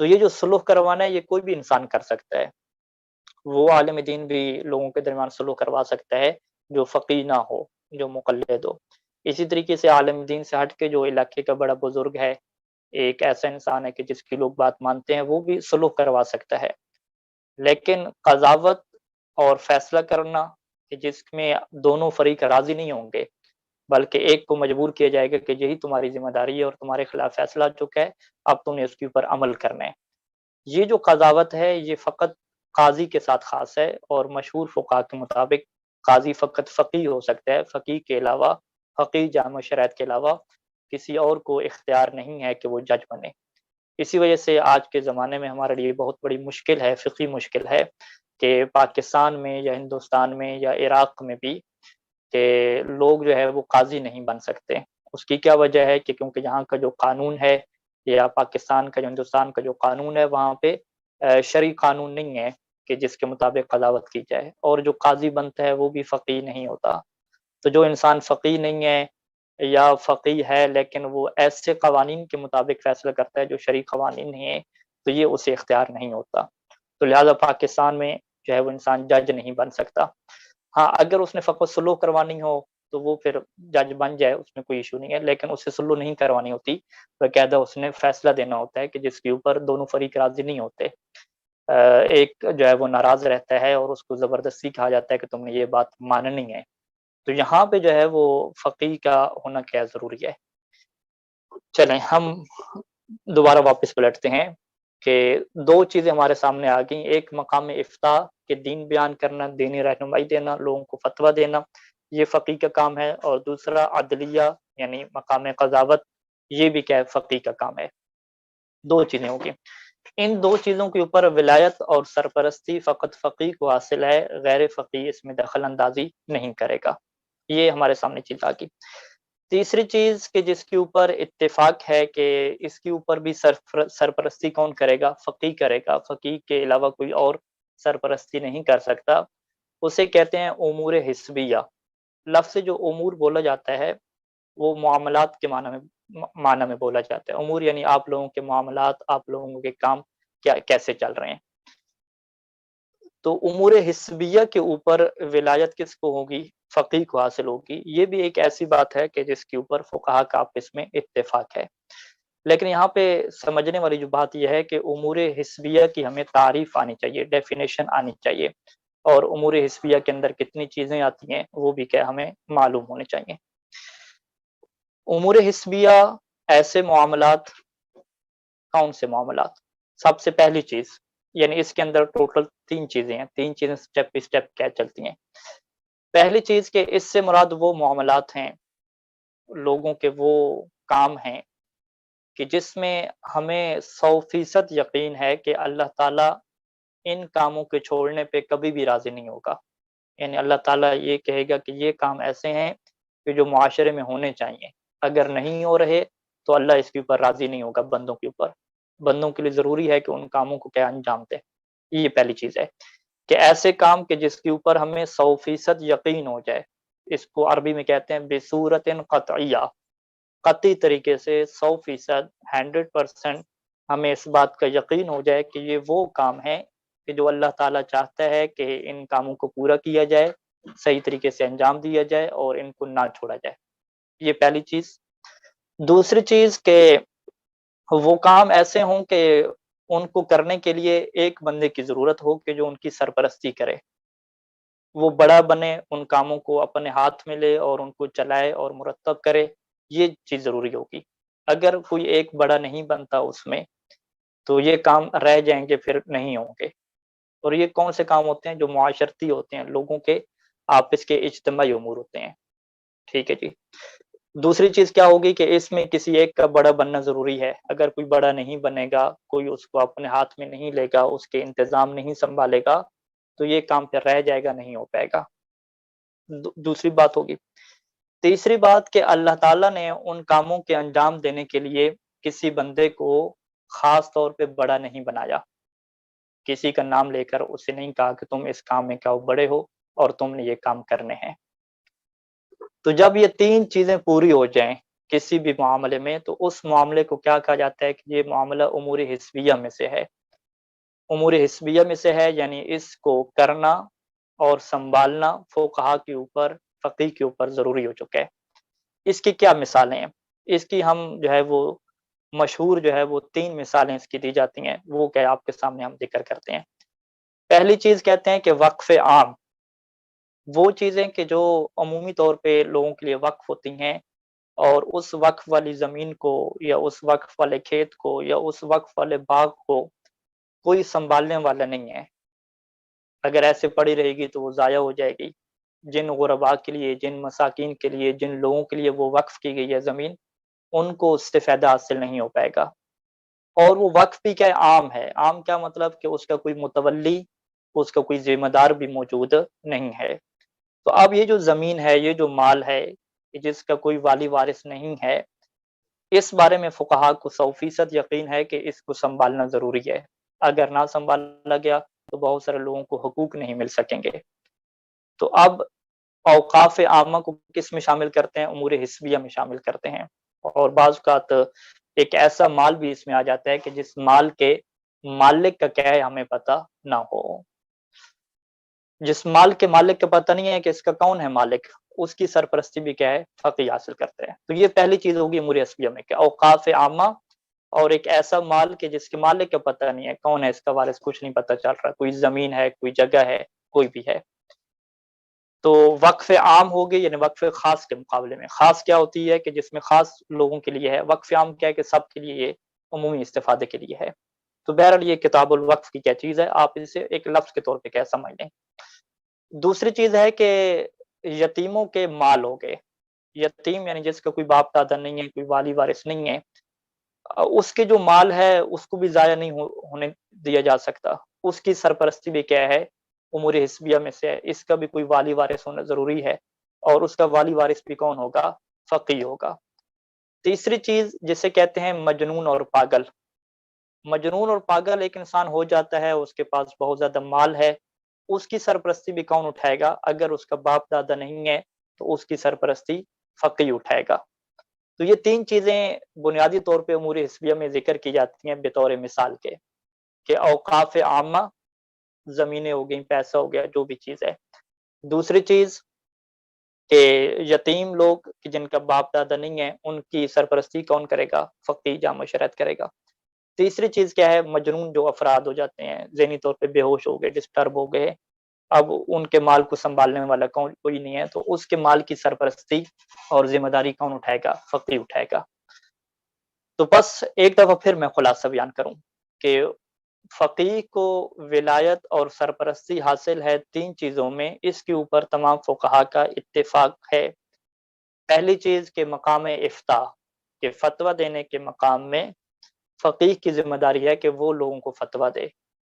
تو یہ جو سلوح کروانا ہے یہ کوئی بھی انسان کر سکتا ہے، وہ عالم دین بھی لوگوں کے درمیان سلوح کروا سکتا ہے جو فقیہ نہ ہو، جو مقلد ہو۔ اسی طریقے سے عالم دین سے ہٹ کے جو علاقے کا بڑا بزرگ ہے، ایک ایسا انسان ہے کہ جس کی لوگ بات مانتے ہیں، وہ بھی سلوح کروا سکتا ہے۔ لیکن قضاوت اور فیصلہ کرنا کہ جس میں دونوں فریق راضی نہیں ہوں گے، بلکہ ایک کو مجبور کیا جائے گا کہ یہی تمہاری ذمہ داری ہے اور تمہارے خلاف فیصلہ آ چکا ہے، اب تم نے اس کے اوپر عمل کرنا ہے۔ یہ جو قضاوت ہے یہ فقط قاضی کے ساتھ خاص ہے، اور مشہور فقہا کے مطابق قاضی فقط فقیہ ہو سکتا ہے، فقیہ کے علاوہ، فقیہ جامع شرائط کے علاوہ کسی اور کو اختیار نہیں ہے کہ وہ جج بنے۔ اسی وجہ سے آج کے زمانے میں ہمارے لیے بہت بڑی مشکل ہے، فقہی مشکل ہے کہ پاکستان میں یا ہندوستان میں یا عراق میں بھی کہ لوگ جو ہے وہ قاضی نہیں بن سکتے۔ اس کی کیا وجہ ہے کہ کیونکہ یہاں کا جو قانون ہے، یا پاکستان کا جو ہندوستان کا جو قانون ہے، وہاں پہ شرعی قانون نہیں ہے کہ جس کے مطابق قضاوت کی جائے، اور جو قاضی بنتا ہے وہ بھی فقیہ نہیں ہوتا۔ تو جو انسان فقیہ نہیں ہے یا فقیہ ہے لیکن وہ ایسے قوانین کے مطابق فیصلہ کرتا ہے جو شرعی قوانین نہیں ہے، تو یہ اسے اختیار نہیں ہوتا۔ تو لہٰذا پاکستان میں جو ہے وہ انسان جج نہیں بن سکتا۔ ہاں، اگر اس نے فقط سلوح کروانی ہو تو وہ پھر جج بن جائے، اس میں کوئی ایشو نہیں ہے، لیکن اسے سلوح نہیں کروانی ہوتی، باقاعدہ اس نے فیصلہ دینا ہوتا ہے کہ جس کے اوپر دونوں فریق راضی نہیں ہوتے۔ ایک جو ہے وہ ناراض رہتا ہے اور اس کو زبردستی کہا جاتا ہے کہ تم نے یہ بات ماننی ہے، تو یہاں پہ جو ہے وہ فقیہ کا ہونا کیا ضروری ہے۔ چلیں ہم دوبارہ واپس پلٹتے ہیں کہ دو چیزیں ہمارے سامنے آ گئیں، ایک مقام افتاء کہ دین بیان کرنا، دینی رہنمائی دینا، لوگوں کو فتویٰ دینا، یہ فقیہ کا کام ہے، اور دوسرا عدلیہ یعنی مقام قضاوت، یہ بھی کیا ہے، فقیہ کا کام ہے۔ دو چیزیں ہوگی، ان دو چیزوں کے اوپر ولایت اور سرپرستی فقط فقیہ کو حاصل ہے، غیر فقیہ اس میں دخل اندازی نہیں کرے گا۔ یہ ہمارے سامنے چیز آ گئی۔ تیسری چیز کہ جس کے اوپر اتفاق ہے کہ اس کے اوپر بھی سرپرستی کون کرے گا، فقیہ کرے گا، فقیہ کے علاوہ کوئی اور سرپرستی نہیں کر سکتا، اسے کہتے ہیں امور حسبیہ۔ لفظ سے جو امور بولا جاتا ہے وہ معاملات کے معنی میں بولا جاتا ہے۔ امور یعنی آپ لوگوں کے معاملات، آپ لوگوں کے کام کیسے چل رہے ہیں۔ تو امور حسبیہ کے اوپر ولایت کس کو ہوگی، فقیہ کو حاصل ہوگی۔ یہ بھی ایک ایسی بات ہے کہ جس کے اوپر فقہا کا آپس میں اتفاق ہے، لیکن یہاں پہ سمجھنے والی جو بات یہ ہے کہ امور حسبیہ کی ہمیں تعریف آنی چاہیے، ڈیفینیشن آنی چاہیے، اور امور حسبیہ کے اندر کتنی چیزیں آتی ہیں وہ بھی کیا ہمیں معلوم ہونے چاہیے۔ امور حسبیہ ایسے معاملات، کون سے معاملات؟ سب سے پہلی چیز، یعنی اس کے اندر ٹوٹل تین چیزیں ہیں، تین چیزیں سٹیپ بائی سٹیپ کیا چلتی ہیں۔ پہلی چیز کہ اس سے مراد وہ معاملات ہیں، لوگوں کے وہ کام ہیں کہ جس میں ہمیں 100% یقین ہے کہ اللہ تعالیٰ ان کاموں کے چھوڑنے پہ کبھی بھی راضی نہیں ہوگا۔ یعنی اللہ تعالیٰ یہ کہے گا کہ یہ کام ایسے ہیں کہ جو معاشرے میں ہونے چاہیے، اگر نہیں ہو رہے تو اللہ اس کے اوپر راضی نہیں ہوگا، بندوں کے اوپر۔ بندوں کے لیے ضروری ہے کہ ان کاموں کو کیا انجام دے۔ یہ پہلی چیز ہے کہ ایسے کام کہ جس کے اوپر ہمیں 100% یقین ہو جائے، اس کو عربی میں کہتے ہیں بصورت قطعیہ، قطعی طریقے سے 100%، 100% ہمیں اس بات کا یقین ہو جائے کہ یہ وہ کام ہے کہ جو اللہ تعالیٰ چاہتا ہے کہ ان کاموں کو پورا کیا جائے، صحیح طریقے سے انجام دیا جائے اور ان کو نہ چھوڑا جائے۔ یہ پہلی چیز۔ دوسری چیز کہ وہ کام ایسے ہوں کہ ان کو کرنے کے لیے ایک بندے کی ضرورت ہو کہ جو ان کی سرپرستی کرے، وہ بڑا بنے، ان کاموں کو اپنے ہاتھ میں لے اور ان کو چلائے اور مرتب کرے، یہ چیز ضروری ہوگی۔ اگر کوئی ایک بڑا نہیں بنتا اس میں تو یہ کام رہ جائیں گے، پھر نہیں ہوں گے۔ اور یہ کون سے کام ہوتے ہیں؟ جو معاشرتی ہوتے ہیں، لوگوں کے آپس کے اجتماعی امور ہوتے ہیں۔ ٹھیک ہے جی۔ دوسری چیز کیا ہوگی کہ اس میں کسی ایک کا بڑا بننا ضروری ہے۔ اگر کوئی بڑا نہیں بنے گا، کوئی اس کو اپنے ہاتھ میں نہیں لے گا، اس کے انتظام نہیں سنبھالے گا، تو یہ کام پھر رہ جائے گا، نہیں ہو پائے گا۔ دوسری بات ہوگی۔ تیسری بات کہ اللہ تعالیٰ نے ان کاموں کے انجام دینے کے لیے کسی بندے کو خاص طور پہ بڑا نہیں بنایا، کسی کا نام لے کر اسے نہیں کہا کہ تم اس کام میں کیا بڑے ہو اور تم نے یہ کام کرنے ہیں۔ تو جب یہ تین چیزیں پوری ہو جائیں، کسی بھی معاملے میں، تو اس معاملے کو کیا کہا جاتا ہے کہ یہ معاملہ امور حسبیہ میں سے ہے۔ امور حسبیہ میں سے ہے یعنی اس کو کرنا اور سنبھالنا فقہا کے اوپر، فقیہ کے اوپر ضروری ہو چکا ہے۔ اس کی کیا مثالیں ہیں؟ اس کی ہم جو ہے وہ مشہور جو ہے وہ 3 مثالیں اس کی دی جاتی ہیں، وہ کیا آپ کے سامنے ہم ذکر کرتے ہیں۔ پہلی چیز کہتے ہیں کہ وقف عام، وہ چیزیں کہ جو عمومی طور پہ لوگوں کے لیے وقف ہوتی ہیں، اور اس وقف والی زمین کو یا اس وقف والے کھیت کو یا اس وقف والے باغ کو کوئی سنبھالنے والا نہیں ہے، اگر ایسے پڑی رہے گی تو وہ ضائع ہو جائے گی۔ جن غرباء کے لیے، جن مساکین کے لیے، جن لوگوں کے لیے وہ وقف کی گئی ہے زمین، ان کو اس سے فائدہ حاصل نہیں ہو پائے گا۔ اور وہ وقف بھی کیا عام ہے، عام کیا مطلب کہ اس کا کوئی متولی، اس کا کوئی ذمہ دار بھی موجود نہیں ہے۔ تو اب یہ جو زمین ہے، یہ جو مال ہے، جس کا کوئی والی وارث نہیں ہے، اس بارے میں فقہا کو 100% یقین ہے کہ اس کو سنبھالنا ضروری ہے۔ اگر نہ سنبھالا گیا تو بہت سارے لوگوں کو حقوق نہیں مل سکیں گے۔ تو اب اوقاف عامہ کو کس میں شامل کرتے ہیں؟ امور حسبیہ میں شامل کرتے ہیں۔ اور بعض اوقات ایک ایسا مال بھی اس میں آ جاتا ہے کہ جس مال کے مالک کا کیا ہے ہمیں پتہ نہ ہو۔ جس مال کے مالک کا پتہ نہیں ہے کہ اس کا کون ہے مالک، اس کی سرپرستی بھی کیا ہے فقیہ حاصل کرتے ہیں۔ تو یہ پہلی چیز ہوگی امور حسبیہ میں کہ اوقاف عامہ، اور ایک ایسا مال کہ جس کے مالک کا پتہ نہیں ہے، کون ہے اس کا وارث، کچھ نہیں پتہ چل رہا، کوئی زمین ہے، کوئی جگہ ہے، کوئی بھی ہے۔ تو وقف عام ہوگی یعنی وقف خاص کے مقابلے میں۔ خاص کیا ہوتی ہے کہ جس میں خاص لوگوں کے لیے ہے، وقف عام کیا ہے کہ سب کے لیے، یہ عمومی استفادے کے لیے ہے۔ تو بہرحال یہ کتاب الوقف کی کیا چیز ہے، آپ اسے ایک لفظ کے طور پہ کیا سمجھ لیں۔ دوسری چیز ہے کہ یتیموں کے مال ہو گئے۔ یتیم یعنی جس کا کوئی باپ دادا نہیں ہے، کوئی والی وارث نہیں ہے، اس کے جو مال ہے اس کو بھی ضائع نہیں ہونے دیا جا سکتا۔ اس کی سرپرستی بھی کیا ہے امور حسبیہ میں سے ہے۔ اس کا بھی کوئی والی وارث ہونا ضروری ہے، اور اس کا والی وارث بھی کون ہوگا؟ فقیہ ہوگا۔ تیسری چیز جسے کہتے ہیں مجنون اور پاگل۔ مجنون اور پاگل ایک انسان ہو جاتا ہے، اس کے پاس بہت زیادہ مال ہے، اس کی سرپرستی بھی کون اٹھائے گا؟ اگر اس کا باپ دادا نہیں ہے تو اس کی سرپرستی فقیہ اٹھائے گا۔ تو یہ 3 چیزیں بنیادی طور پہ امور حسبیہ میں ذکر کی جاتی ہیں بطور مثال کے، کہ اوقاف عامہ، زمینیں ہو گئیں، پیسہ ہو گیا، جو بھی چیز ہے۔ دوسری چیز کہ یتیم لوگ کہ جن کا باپ دادا نہیں ہے، ان کی سرپرستی کون کرے گا؟ فقیہ جامع شرعیت کرے گا۔ تیسری چیز کیا ہے؟ مجنون جو افراد ہو جاتے ہیں، ذہنی طور پہ بے ہوش ہو گئے، ڈسٹرب ہو گئے، اب ان کے مال کو سنبھالنے والا کوئی نہیں ہے، تو اس کے مال کی سرپرستی اور ذمہ داری کون اٹھائے گا؟ فقیہ اٹھائے گا۔ تو بس ایک دفعہ پھر میں خلاصہ بیان کروں کہ فقیہ کو ولایت اور سرپرستی حاصل ہے 3 چیزوں میں، اس کے اوپر تمام فقہا کا اتفاق ہے۔ پہلی چیز کہ مقام افتاء، کہ فتویٰ دینے کے مقام میں فقیہ کی ذمہ داری ہے کہ وہ لوگوں کو فتویٰ دے،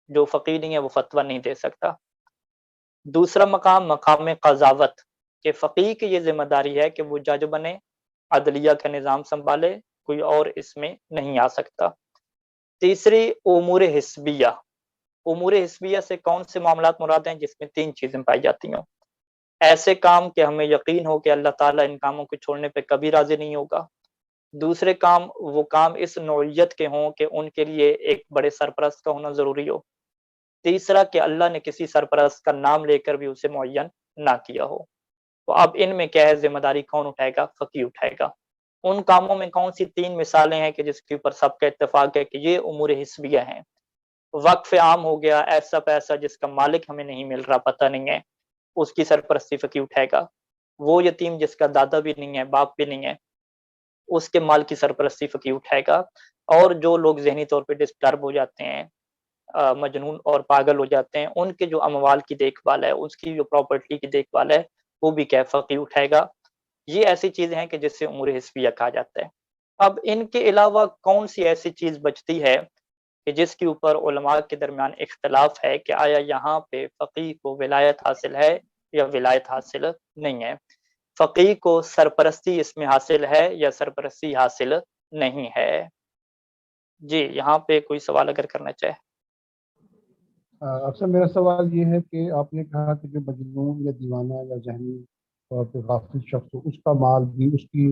جو فقیہ نہیں ہے وہ فتویٰ نہیں دے سکتا۔ دوسرا مقام، مقام قضاوت، کہ فقیہ کی یہ ذمہ داری ہے کہ وہ جج بنے، عدلیہ کا نظام سنبھالے، کوئی اور اس میں نہیں آ سکتا۔ تیسری امور حسبیہ۔ امور حسبیہ سے کون سے معاملات مراد ہیں؟ جس میں 3 چیزیں پائی جاتی ہیں۔ ایسے کام کہ ہمیں یقین ہو کہ اللہ تعالیٰ ان کاموں کو چھوڑنے پہ کبھی راضی نہیں ہوگا۔ دوسرے کام، وہ کام اس نوعیت کے ہوں کہ ان کے لیے ایک بڑے سرپرست کا ہونا ضروری ہو۔ تیسرا کہ اللہ نے کسی سرپرست کا نام لے کر بھی اسے معین نہ کیا ہو۔ تو اب ان میں کیا ہے ذمہ داری کون اٹھائے گا؟ فقیہ اٹھائے گا۔ ان کاموں میں کون سی 3 مثالیں ہیں کہ جس کے اوپر سب کا اتفاق ہے کہ یہ امور حسبیہ ہیں؟ وقف عام ہو گیا، ایسا پیسہ جس کا مالک ہمیں نہیں مل رہا، پتہ نہیں ہے، اس کی سرپرستی فقیہ اٹھائے گا۔ وہ یتیم جس کا دادا بھی نہیں ہے، باپ بھی نہیں ہے، اس کے مال کی سرپرستی فقیہ اٹھائے گا۔ اور جو لوگ ذہنی طور پہ ڈسٹرب ہو جاتے ہیں، مجنون اور پاگل ہو جاتے ہیں، ان کے جو اموال کی دیکھ بھال ہے، اس کی جو پراپرٹی کی دیکھ بھال ہے، وہ بھی کیا فقیہ اٹھائے گا۔ یہ ایسی چیزیں ہیں کہ جس سے امور حسبیہ کہا جاتا ہے۔ اب ان کے علاوہ کون سی ایسی چیز بچتی ہے کہ جس کے اوپر علماء کے درمیان اختلاف ہے کہ آیا یہاں پہ فقیہ کو ولایت حاصل ہے یا ولایت حاصل نہیں ہے؟ فقیہ کو سرپرستی اس میں حاصل ہے یا سرپرستی حاصل نہیں ہے؟ جی یہاں پہ کوئی سوال اگر کرنا چاہے۔ اکثر میرا سوال یہ ہے کہ آپ نے کہا کہ جو مجنون یا دیوانہ یا ذہنی طور پہ غافل شخص ہو، اس کا مال بھی، اس کی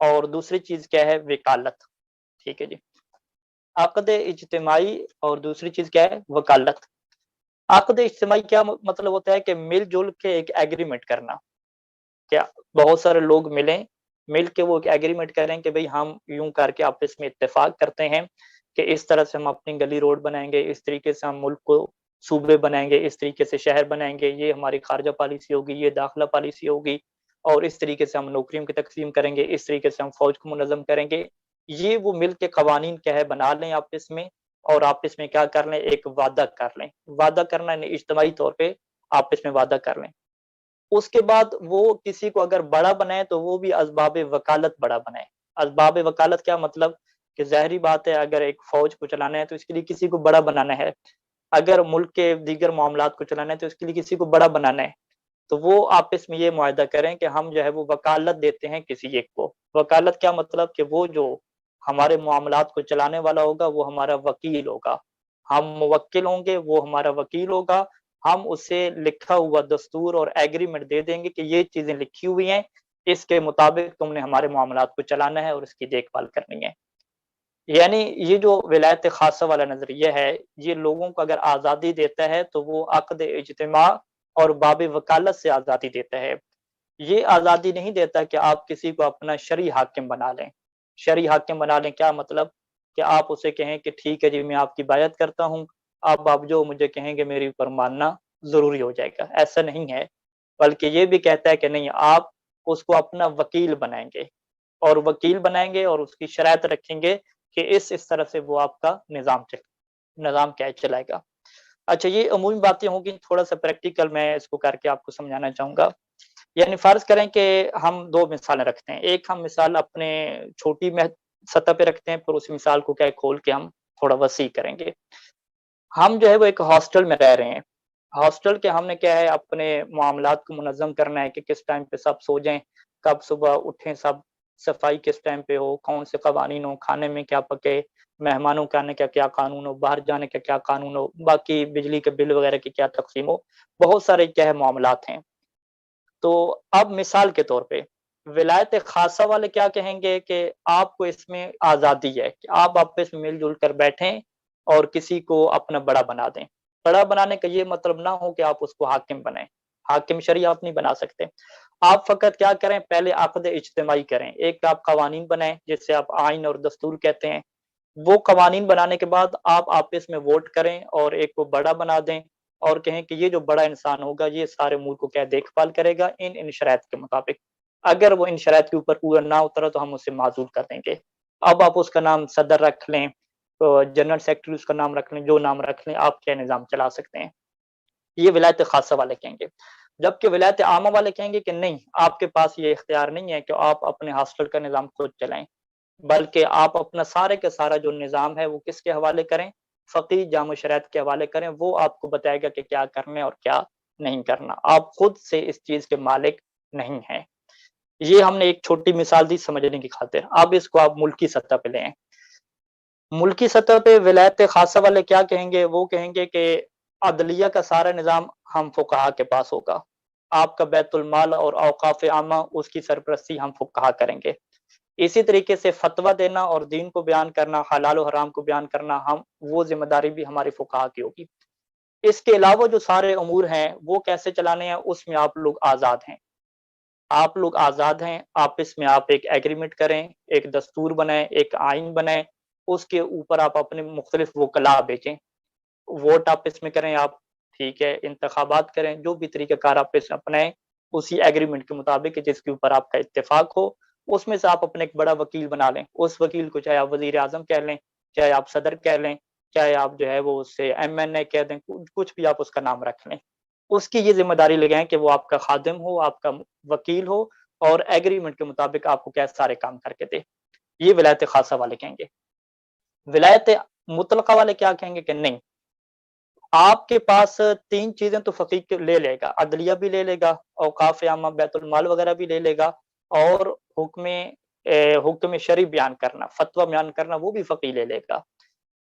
اور دوسری چیز کیا ہے؟ وکالت، ٹھیک ہے جی۔ عقد اجتماعی اور دوسری چیز کیا ہے؟ وکالت۔ عقد اجتماعی کیا مطلب ہوتا ہے؟ کہ مل جل کے ایک ایگریمنٹ کرنا، کیا بہت سارے لوگ مل کے وہ ایک ایگریمنٹ کریں کہ بھئی ہم یوں کر کے آپس میں اتفاق کرتے ہیں کہ اس طرح سے ہم اپنی گلی روڈ بنائیں گے، اس طریقے سے ہم ملک کو صوبے بنائیں گے، اس طریقے سے شہر بنائیں گے، یہ ہماری خارجہ پالیسی ہوگی، یہ داخلہ پالیسی ہوگی، اور اس طریقے سے ہم نوکریوں کی تقسیم کریں گے، اس طریقے سے ہم فوج کو منظم کریں گے۔ یہ وہ مل کے قوانین کیا ہے؟ بنا لیں آپس میں، اور آپس میں کیا کر لیں؟ ایک وعدہ کر لیں۔ وعدہ کرنا یعنی اجتماعی طور پہ آپس میں وعدہ کر لیں۔ اس کے بعد وہ کسی کو اگر بڑا بنائے تو وہ بھی اسباب وکالت بڑا بنائے۔ اسباب وکالت کیا مطلب؟ کہ ظاہری بات ہے اگر ایک فوج کو چلانا ہے تو اس کے لیے کسی کو بڑا بنانا ہے، اگر ملک کے دیگر معاملات کو چلانا ہے تو اس کے لیے کسی کو بڑا بنانا ہے، تو وہ آپس میں یہ معاہدہ کریں کہ ہم جو ہے وہ وکالت دیتے ہیں کسی ایک کو۔ وکالت کیا مطلب؟ کہ وہ جو ہمارے معاملات کو چلانے والا ہوگا وہ ہمارا وکیل ہوگا، ہم موکل ہوں گے، وہ ہمارا وکیل ہوگا، ہم اسے لکھا ہوا دستور اور ایگریمنٹ دے دیں گے کہ یہ چیزیں لکھی ہوئی ہیں، اس کے مطابق تم نے ہمارے معاملات کو چلانا ہے اور اس کی دیکھ بھال کرنی ہے۔ یعنی یہ جو ولایت خاصہ والا نظریہ ہے، یہ لوگوں کو اگر آزادی دیتا ہے تو وہ عقد اجتماع اور باب وکالت سے آزادی دیتا ہے۔ یہ آزادی نہیں دیتا کہ آپ کسی کو اپنا شرعی حاکم بنا لیں۔ شرعی حاکم بنا لیں کیا مطلب؟ کہ آپ اسے کہیں کہ ٹھیک ہے جی میں آپ کی بیعت کرتا ہوں، اب آپ جو مجھے کہیں گے میری اوپر ماننا ضروری ہو جائے گا۔ ایسا نہیں ہے، بلکہ یہ بھی کہتا ہے کہ نہیں، آپ اس کو اپنا وکیل بنائیں گے، اور وکیل بنائیں گے اور اس کی شرائط رکھیں گے کہ اس طرح سے وہ آپ کا نظام کیا چلائے گا۔ اچھا، یہ عمومی باتیں ہوں گی، تھوڑا سا پریکٹیکل میں اس کو کر کے آپ کو سمجھانا چاہوں گا۔ یعنی فرض کریں کہ ہم دو مثالیں رکھتے ہیں، ایک ہم مثال اپنے چھوٹی سطح پہ رکھتے ہیں، پھر اس مثال کو کیا کھول کے ہم تھوڑا وسیع کریں گے۔ ہم جو ہے وہ ایک ہاسٹل میں رہ رہے ہیں، ہاسٹل کے ہم نے کیا ہے؟ اپنے معاملات کو منظم کرنا ہے کہ کس ٹائم پہ سب سو جائیں، کب صبح اٹھیں، سب صفائی کس ٹائم پہ ہو، کون سے قوانین ہو، کھانے میں کیا پکے، مہمانوں کے آنے کا کیا قانون ہو، باہر جانے کا کیا قانون ہو، باقی بجلی کے بل وغیرہ کی کیا تقسیم ہو، بہت سارے کیا ہے معاملات ہیں۔ تو اب مثال کے طور پہ ولایت خاصہ والے کیا کہیں گے کہ آپ کو اس میں آزادی ہے کہ آپ آپس میں مل جل کر بیٹھیں اور کسی کو اپنا بڑا بنا دیں۔ بڑا بنانے کا یہ مطلب نہ ہو کہ آپ اس کو حاکم بنائیں، حاکم شرعی آپ نہیں بنا سکتے۔ آپ فقط کیا کریں؟ پہلے عقد اجتماعی کریں، ایک آپ قوانین بنائیں جس سے آپ آئین اور دستور کہتے ہیں، وہ قوانین بنانے کے بعد آپ آپس میں ووٹ کریں اور ایک کو بڑا بنا دیں، اور کہیں کہ یہ جو بڑا انسان ہوگا یہ سارے ملک کو کیا دیکھ بھال کرے گا ان شرائط کے مطابق، اگر وہ ان شرائط کے اوپر پورا نہ اترا تو ہم اسے معزول کر دیں گے۔ اب آپ اس کا نام صدر رکھ لیں، جنرل سیکرٹری اس کا نام رکھ لیں، جو نام رکھ لیں، آپ کیا نظام چلا سکتے ہیں۔ یہ ولایت خاصہ والے کہیں گے۔ جبکہ ولایت عامہ والے کہیں گے کہ نہیں، آپ کے پاس یہ اختیار نہیں ہے کہ آپ اپنے ہاسٹل کا نظام خود چلائیں، بلکہ آپ اپنا سارے کا سارا جو نظام ہے وہ کس کے حوالے کریں؟ فقیہ جامع شرائط کے حوالے کریں، وہ آپ کو بتائے گا کہ کیا کرنا ہے اور کیا نہیں کرنا، آپ خود سے اس چیز کے مالک نہیں ہیں۔ یہ ہم نے ایک چھوٹی مثال دی سمجھنے کی خاطر۔ اب اس کو آپ ملکی سطح پہ لیں۔ ملکی سطح پہ ولایت خاصہ والے کیا کہیں گے؟ وہ کہیں گے کہ عدلیہ کا سارا نظام ہم فقہا کے پاس ہوگا، آپ کا بیت المال اور اوقاف عامہ اس کی سرپرستی ہم فقہا کریں گے۔ اسی طریقے سے فتویٰ دینا اور دین کو بیان کرنا، حلال و حرام کو بیان کرنا، وہ ذمہ داری بھی ہماری فقہا کی ہوگی۔ اس کے علاوہ جو سارے امور ہیں وہ کیسے چلانے ہیں، اس میں آپ لوگ آزاد ہیں، آپ لوگ آزاد ہیں، آپس میں آپ ایک ایگریمنٹ کریں، ایک دستور بنائیں، ایک آئین بنائیں، اس کے اوپر آپ اپنے مختلف وکلاء بھیجیں، ووٹ آپس میں کریں آپ، ٹھیک ہے، انتخابات کریں، جو بھی طریقہ کار آپ اپنائیں اسی ایگریمنٹ کے مطابق جس کے اوپر آپ کا اتفاق ہو، اس میں سے آپ اپنے ایک بڑا وکیل بنا لیں۔ اس وکیل کو چاہے آپ وزیر اعظم کہہ لیں، چاہے آپ صدر کہہ لیں، چاہے آپ جو ہے وہ اسے MNA کہہ دیں، کچھ بھی آپ اس کا نام رکھ لیں، اس کی یہ ذمہ داری لگائیں کہ وہ آپ کا خادم ہو، آپ کا وکیل ہو، اور ایگریمنٹ کے مطابق آپ کو کیا سارے کام کر کے دے۔ یہ ولایت خاصہ والے کہیں گے۔ ولایت مطلقہ والے کیا کہیں گے کہ نہیں، آپ کے پاس تین چیزیں تو فقیہ لے لے گا، عدلیہ بھی لے لے گا، اوقاف عامہ بیت المال وغیرہ بھی لے لے گا، اور حکم شرعی بیان کرنا، فتویٰ بیان کرنا، وہ بھی فقیہ لے لے گا۔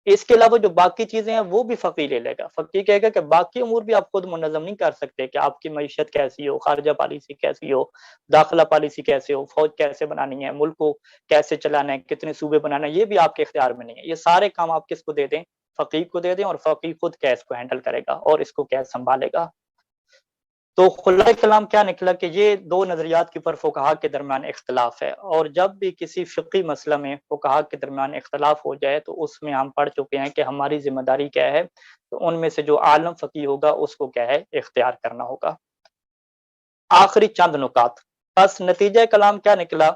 اس کے علاوہ جو باقی چیزیں ہیں وہ بھی فقی لے لے گا. فقی کہے گا کہ باقی امور بھی آپ خود منظم نہیں کر سکتے کہ آپ کی معیشت کیسی ہو, خارجہ پالیسی کیسی ہو, داخلہ پالیسی کیسے ہو, فوج کیسے بنانی ہے, ملک کو کیسے چلانا ہے, کتنے صوبے بنانا ہے, یہ بھی آپ کے اختیار میں نہیں ہے. یہ سارے کام آپ کس کو دے دیں؟ فقی کو دے دیں, اور فقی خود کیا اس کو ہینڈل کرے گا اور اس کو کیا سنبھالے گا. تو خلاصہ کلام کیا نکلا کہ یہ دو نظریات کے اوپر فقہا کے درمیان اختلاف ہے, اور جب بھی کسی فقہی مسئلہ میں فقہا کے درمیان اختلاف ہو جائے تو اس میں ہم پڑھ چکے ہیں کہ ہماری ذمہ داری کیا ہے. تو ان میں سے جو عالم فقی ہوگا اس کو کیا ہے اختیار کرنا ہوگا. آخری چند نکات. بس نتیجہ کلام کیا نکلا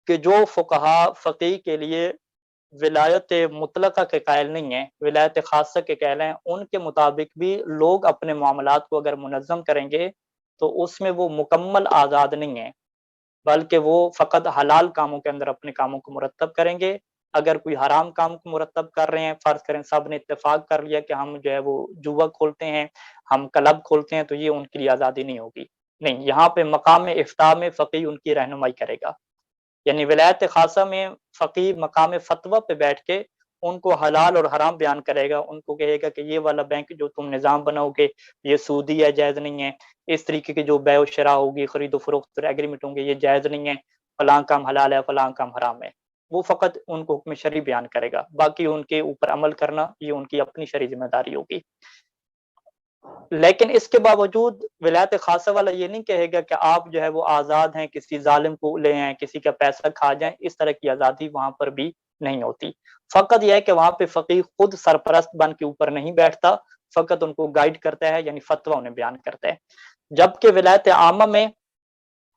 کہ جو فقہا فقی کے لیے ولایت مطلقہ کے قائل نہیں ہیں, ولایت خاصہ کے قائل ہیں, ان کے مطابق بھی لوگ اپنے معاملات کو اگر منظم کریں گے تو اس میں وہ مکمل آزاد نہیں ہیں, بلکہ وہ فقط حلال کاموں کے اندر اپنے کاموں کو مرتب کریں گے. اگر کوئی حرام کام کو مرتب کر رہے ہیں, فرض کریں سب نے اتفاق کر لیا کہ ہم جو ہے وہ جوا کھولتے ہیں, ہم کلب کھولتے ہیں, تو یہ ان کے لیے آزادی نہیں ہوگی. نہیں, یہاں پہ مقام افتاء میں فقی ان کی رہنمائی کرے گا. یعنی ولایت خاصہ میں فقی مقام فتویٰ پہ بیٹھ کے ان کو حلال اور حرام بیان کرے گا, ان کو کہے گا کہ یہ والا بینک جو تم نظام بناؤ گے یہ سودی ہے, جائز نہیں ہے, اس طریقے کی جو بیع و شراء ہوگی, خرید و فروخت ایگریمنٹ ہوں گے, یہ جائز نہیں ہے, فلاں کام حلال ہے, فلاں کام حرام ہے. وہ فقط ان کو حکم شرعی بیان کرے گا, باقی ان کے اوپر عمل کرنا یہ ان کی اپنی شرعی ذمہ داری ہوگی. لیکن اس کے باوجود ولایت خاصہ والا یہ نہیں کہے گا کہ آپ جو ہے وہ آزاد ہیں, کسی ظالم کو لے آئیں, کسی کا پیسہ کھا جائیں. اس طرح کی آزادی وہاں پر بھی نہیں ہوتی. فقط یہ ہے کہ وہاں پہ فقیہ خود سرپرست بن کے اوپر نہیں بیٹھتا, فقط ان کو گائیڈ کرتا ہے, یعنی فتویٰ انہیں بیان کرتا ہے. جبکہ ولایت عامہ میں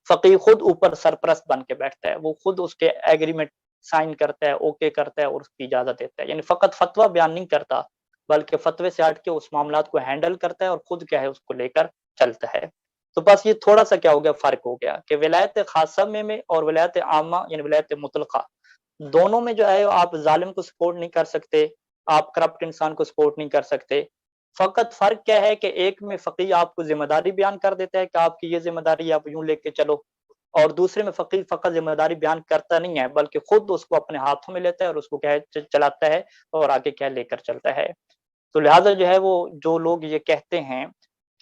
فقیہ خود اوپر سرپرست بن کے بیٹھتا ہے, وہ خود اس کے ایگریمنٹ سائن کرتا ہے, اوکے کرتا ہے اور اس کی اجازت دیتا ہے. یعنی فقط فتویٰ بیان نہیں کرتا بلکہ فتوے سے ہٹ کے اس معاملات کو ہینڈل کرتا ہے اور خود کیا ہے اس کو لے کر چلتا ہے. تو بس یہ تھوڑا سا کیا ہو گیا, فرق ہو گیا کہ ولایت خاصہ میں اور ولایت عامہ یعنی ولایت مطلقہ, دونوں میں جو ہے آپ ظالم کو سپورٹ نہیں کر سکتے, آپ کرپٹ انسان کو سپورٹ نہیں کر سکتے. فقط فرق کیا ہے کہ ایک میں فقیہ آپ کو ذمہ داری بیان کر دیتا ہے کہ آپ کی یہ ذمہ داری آپ یوں لے کے چلو, اور دوسرے میں فقیہ فقط ذمہ داری بیان کرتا نہیں ہے بلکہ خود اس کو اپنے ہاتھوں میں لیتا ہے اور اس کو کیا ہے چلاتا ہے اور آگے کیا لے کر چلتا ہے. تو لہٰذا جو ہے وہ جو لوگ یہ کہتے ہیں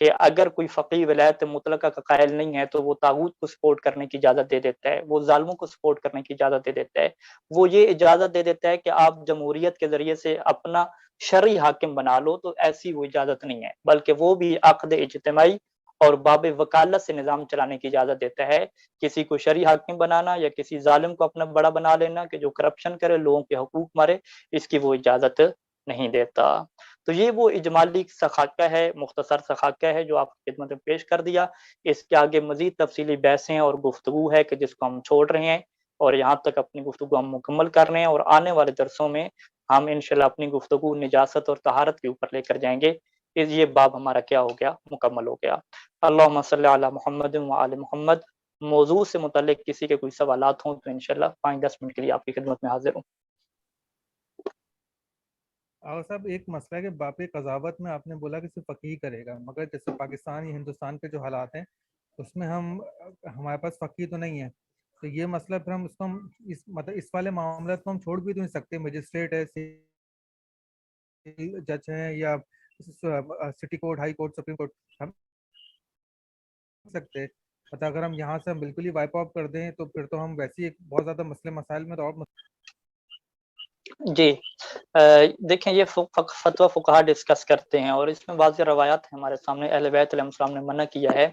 کہ اگر کوئی فقیہ ولایت مطلقہ کا قائل نہیں ہے تو وہ طاغوت کو سپورٹ کرنے کی اجازت دے دیتا ہے, وہ ظالموں کو سپورٹ کرنے کی اجازت دے دیتا ہے, وہ یہ اجازت دے دیتا ہے کہ آپ جمہوریت کے ذریعے سے اپنا شرعی حاکم بنا لو, تو ایسی وہ اجازت نہیں ہے, بلکہ وہ بھی عقد اجتماعی اور باب وکالت سے نظام چلانے کی اجازت دیتا ہے. کسی کو شرعی حاکم بنانا یا کسی ظالم کو اپنا بڑا بنا لینا کہ جو کرپشن کرے, لوگوں کے حقوق مارے, اس کی وہ اجازت نہیں دیتا. تو یہ وہ اجمالی سا خاکہ ہے, مختصر سا خاکہ ہے جو آپ کی خدمت میں پیش کر دیا. اس کے آگے مزید تفصیلی بحثیں اور گفتگو ہے کہ جس کو ہم چھوڑ رہے ہیں, اور یہاں تک اپنی گفتگو ہم مکمل کر رہے ہیں, اور آنے والے درسوں میں ہم انشاءاللہ اپنی گفتگو نجاست اور طہارت کے اوپر لے کر جائیں گے. یہ باب ہمارا کیا ہو گیا, مکمل ہو گیا. اللہم صلی علی محمد وعلی محمد. موضوع سے متعلق کسی کے کوئی سوالات ہوں تو انشاءاللہ 5-10 منٹ کے لیے آپ کی خدمت میں حاضر ہوں. اور صاحب ایک مسئلہ ہے کہ باب قضاوت میں آپ نے بولا کہ صرف فقیہ کرے گا, مگر جیسے پاکستان یا ہندوستان کے جو حالات ہیں اس میں ہمارے پاس فقیہ تو نہیں ہے, تو یہ مسئلہ پھر ہم اس کو مطلب اس والے معاملات کو ہم چھوڑ بھی تو نہیں سکتے. مجسٹریٹ ہے, جج ہیں, یا city court, high court, supreme court, ہم سکتے مطلب اگر ہم یہاں سے بالکل ہی وائپ آف کر دیں تو پھر تو ہم ویسے ہی بہت زیادہ مسئلے مسائل میں تو اور جی دیکھیں, یہ فتویٰ فقہا ڈسکس کرتے ہیں اور اس میں واضح روایات ہیں ہمارے سامنے. اہل بیت علیہ السلام نے منع کیا ہے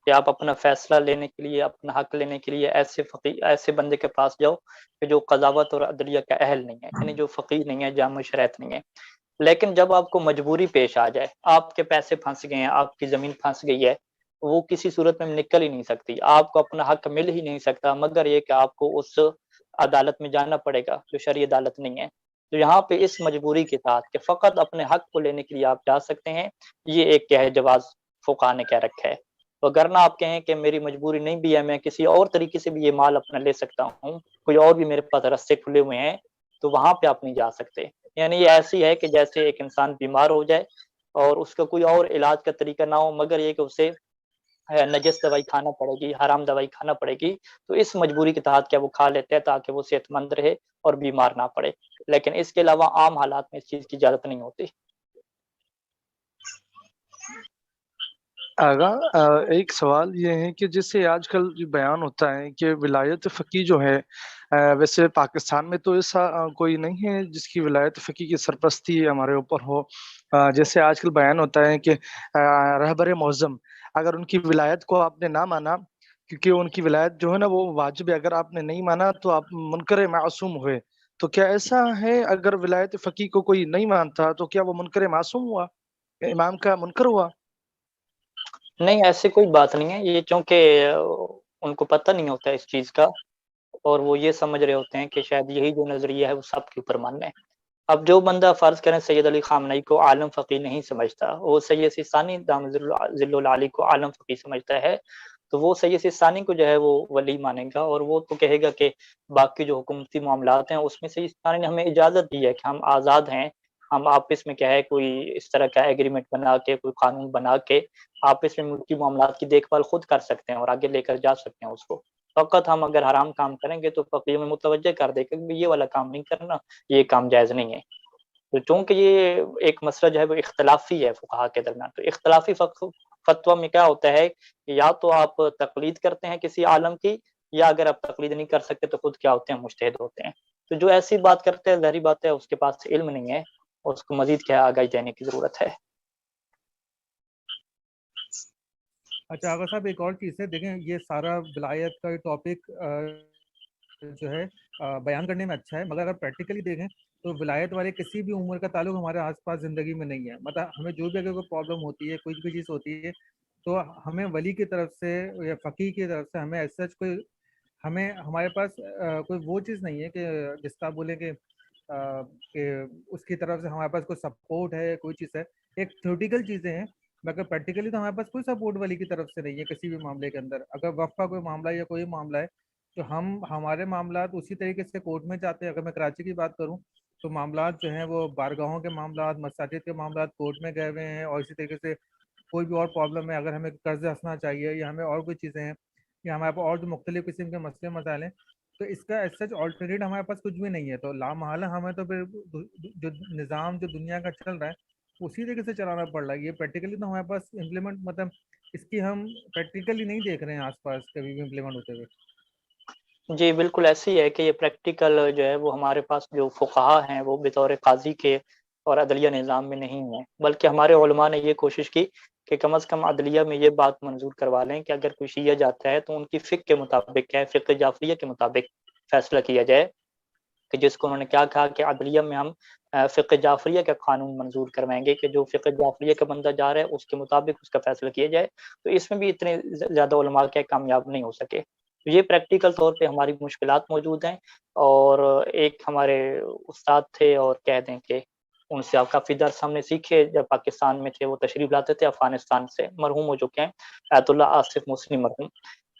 کہ آپ اپنا فیصلہ لینے کے لیے, اپنا حق لینے کے لیے ایسے بندے کے پاس جاؤ کہ جو قضاوت اور عدلیہ کا اہل نہیں ہے, یعنی جو فقیہ نہیں ہے, جامع شرعیت نہیں ہے. لیکن جب آپ کو مجبوری پیش آ جائے, آپ کے پیسے پھنس گئے ہیں, آپ کی زمین پھنس گئی ہے, وہ کسی صورت میں نکل ہی نہیں سکتی, آپ کو اپنا حق مل ہی نہیں سکتا مگر یہ کہ آپ کو اس عدالت میں جانا پڑے گا جو شرعی عدالت نہیں ہے. تو یہاں پہ اس مجبوری کے ساتھ کہ فقط اپنے حق کو لینے کے لیے آپ جا سکتے ہیں, یہ ایک کیا ہے جواز فقہا نے کہہ رکھا ہے. وگرنہ آپ کہیں کہ میری مجبوری نہیں بھی ہے, میں کسی اور طریقے سے بھی یہ مال اپنا لے سکتا ہوں, کوئی اور بھی میرے پاس راستے کھلے ہوئے ہیں, تو وہاں پہ آپ نہیں جا سکتے. یعنی یہ ایسی ہے کہ جیسے ایک انسان بیمار ہو جائے اور اس کا کوئی اور علاج کا طریقہ نہ ہو مگر یہ کہ اسے نجس دوائی کھانا پڑے گی، حرام دوائی کھانا پڑے گی، تو اس مجبوری کے تحت کیا وہ کھا لیتے ہیں تاکہ وہ صحت مند رہے اور بیمار نہ پڑے، لیکن اس کے علاوہ عام حالات میں اس چیز کی اجازت نہیں ہوتی۔ آغا ایک سوال یہ ہے کہ جیسے آج کل جو بیان ہوتا ہے کہ ولایت فقی جو ہے، ویسے پاکستان میں تو ایسا کوئی نہیں ہے جس کی ولایت فقی کی سرپرستی ہمارے اوپر ہو۔ جیسے آج کل بیان ہوتا ہے کہ رہبر معظم، اگر ان کی ولایت کو آپ نے نہ مانا، کیونکہ ان کی ولایت جو ہے نا وہ واجب ہے، اگر آپ نے نہیں مانا تو آپ منکر معصوم ہوئے، تو کیا ایسا ہے اگر ولایت فقی کو کوئی نہیں مانتا تو کیا وہ منکر معصوم ہوا، امام کا منکر ہوا؟ نہیں، ایسی کوئی بات نہیں ہے، یہ چونکہ ان کو پتہ نہیں ہوتا ہے اس چیز کا، اور وہ یہ سمجھ رہے ہوتے ہیں کہ شاید یہی جو نظریہ ہے وہ سب کے اوپر ماننا ہے۔ اب جو بندہ فرض کریں سید علی خامنئی کو عالم فقی نہیں سمجھتا، وہ سید سیستانی دام ذل العالی کو عالم فقی سمجھتا ہے، تو وہ سید سیستانی کو جو ہے وہ ولی مانے گا، اور وہ تو کہے گا کہ باقی جو حکومتی معاملات ہیں اس میں سید سیستانی نے ہمیں اجازت دی ہے کہ ہم آزاد ہیں، ہم آپس میں کیا ہے کوئی اس طرح کا ایگریمنٹ بنا کے، کوئی قانون بنا کے آپس میں ملکی معاملات کی دیکھ بھال خود کر سکتے ہیں اور آگے لے کر جا سکتے ہیں اس کو۔ فقط ہم اگر حرام کام کریں گے تو فقیہ میں متوجہ کر دے کہ یہ والا کام نہیں کرنا، یہ کام جائز نہیں ہے۔ تو چونکہ یہ ایک مسئلہ جو ہے وہ اختلافی ہے فقہا کے درمیان، تو اختلافی فتویٰ میں کیا ہوتا ہے کہ یا تو آپ تقلید کرتے ہیں کسی عالم کی، یا اگر آپ تقلید نہیں کر سکتے تو خود کیا ہوتے ہیں، مجتہد ہوتے ہیں۔ تو جو ایسی بات کرتے ہیں ظاہری بات ہے اس کے پاس علم نہیں ہے، اور اس کو مزید کیا آگاہی دینے کی ضرورت ہے۔ اچھا آغا صاحب، ایک اور چیز ہے، دیکھیں یہ سارا ولایت کا ٹاپک جو ہے بیان کرنے میں اچھا ہے، مگر اگر پریکٹیکلی دیکھیں تو ولایت والے کسی بھی عمر کا تعلق ہمارے آس پاس زندگی میں نہیں ہے۔ مطلب ہمیں جو بھی اگر کوئی پرابلم ہوتی ہے، کوئی بھی چیز ہوتی ہے، تو ہمیں ولی کی طرف سے یا فقیہ کی طرف سے ہمیں ایز سچ کوئی، ہمیں ہمارے پاس کوئی وہ چیز نہیں ہے کہ جس کا بولے کہ اس کی طرف سے ہمارے پاس کوئی سپورٹ ہے، کوئی چیز ہے۔ ایک تھیوریٹیکل چیزیں ہیں، مگر پریکٹیکلی تو ہمارے پاس کوئی سپورٹ ولی کی طرف سے نہیں ہے کسی بھی معاملے کے اندر۔ اگر وقف کا کوئی معاملہ یا کوئی معاملہ ہے تو ہمارے معاملات اسی طریقے سے کورٹ میں جاتے ہیں۔ اگر میں کراچی کی بات کروں تو معاملات جو ہیں وہ بارگاہوں کے معاملات، مساجد کے معاملات کورٹ میں گئے ہوئے ہیں، اور اسی طریقے سے کوئی بھی اور پرابلم ہے، اگر ہمیں قرض ہنسنا چاہیے یا ہمیں اور کوئی چیزیں ہیں یا ہمارے پاس اور جو مختلف قسم کے مسئلے مسائل ہیں، تو اس کا ایز سچ آلٹرنیٹ ہمارے پاس کچھ بھی نہیں ہے۔ تو لامحالہ ہمیں تو پھر جو نظام جو دنیا کا چل رہا ہے اسی طریقے سے چلانا پڑ رہا ہے۔ یہ پریکٹیکلی تو ہمارے پاس امپلیمنٹ، مطلب اس کی ہم پریکٹیکلی نہیں دیکھ رہے ہیں آس پاس کبھی بھی امپلیمنٹ ہوتے ہوئے۔ جی بالکل ایسی ہے کہ یہ پریکٹیکل جو ہے وہ ہمارے پاس جو فقہا ہیں وہ بطور قاضی کے اور عدلیہ نظام میں نہیں ہیں، بلکہ ہمارے علماء نے یہ کوشش کی کہ کم از کم عدلیہ میں یہ بات منظور کروا لیں کہ اگر کوئی شیعہ جاتا ہے تو ان کی فقہ کے مطابق کیا ہے، فقہ جعفریہ کے مطابق فیصلہ کیا جائے، کہ جس کو انہوں نے کیا کہا کہ عدلیہ میں ہم فقہ جعفریہ کا قانون منظور کروائیں گے کہ جو فقہ جعفریہ کا بندہ جا رہا ہے اس کے مطابق اس کا فیصلہ کیا جائے۔ تو اس میں بھی اتنے زیادہ علماء کیا کامیاب نہیں ہو سکے۔ تو یہ پریکٹیکل طور پہ ہماری مشکلات موجود ہیں، اور ایک ہمارے استاد تھے اور کہہ دیں کہ ان سے کافی درس ہم نے سیکھے جب پاکستان میں تھے، وہ تشریف لاتے تھے افغانستان سے، مرحوم ہو چکے ہیں، آیت اللہ آصف مسلم مرحوم۔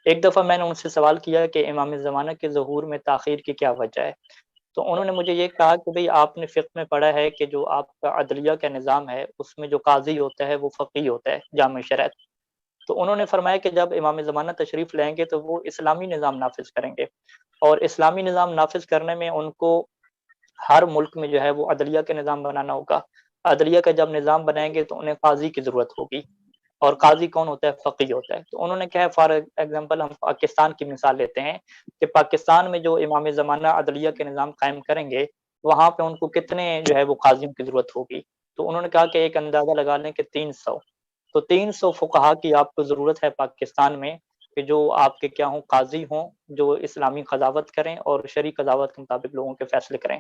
ایک دفعہ میں نے ان سے سوال کیا کہ امام زمانہ کے ظہور میں تاخیر کی کیا وجہ ہے، تو انہوں نے مجھے یہ کہا کہ بھئی آپ نے فقہ میں پڑھا ہے کہ جو آپ کا عدلیہ کا نظام ہے اس میں جو قاضی ہوتا ہے وہ فقیہ ہوتا ہے جامع شرعیت۔ تو انہوں نے فرمایا کہ جب امام زمانہ تشریف لائیں گے تو وہ اسلامی نظام نافذ کریں گے، اور اسلامی نظام نافذ کرنے میں ان کو ہر ملک میں جو ہے وہ عدلیہ کے نظام بنانا ہوگا۔ عدلیہ کا جب نظام بنائیں گے تو انہیں قاضی کی ضرورت ہوگی، اور قاضی کون ہوتا ہے؟ فقیہ ہوتا ہے۔ تو انہوں نے کہا فار ایگزامپل ہم پاکستان کی مثال لیتے ہیں کہ پاکستان میں جو امام زمانہ عدلیہ کے نظام قائم کریں گے وہاں پہ ان کو کتنے جو ہے وہ قاضیوں کی ضرورت ہوگی؟ تو انہوں نے کہا کہ ایک اندازہ لگا لیں کہ 300۔ تو 300 فقہا کی آپ کو ضرورت ہے پاکستان میں کہ جو آپ کے کیا ہوں، قاضی ہوں، جو اسلامی قضاوت کریں اور شرعی قضاوت کے مطابق لوگوں کے فیصلے کریں۔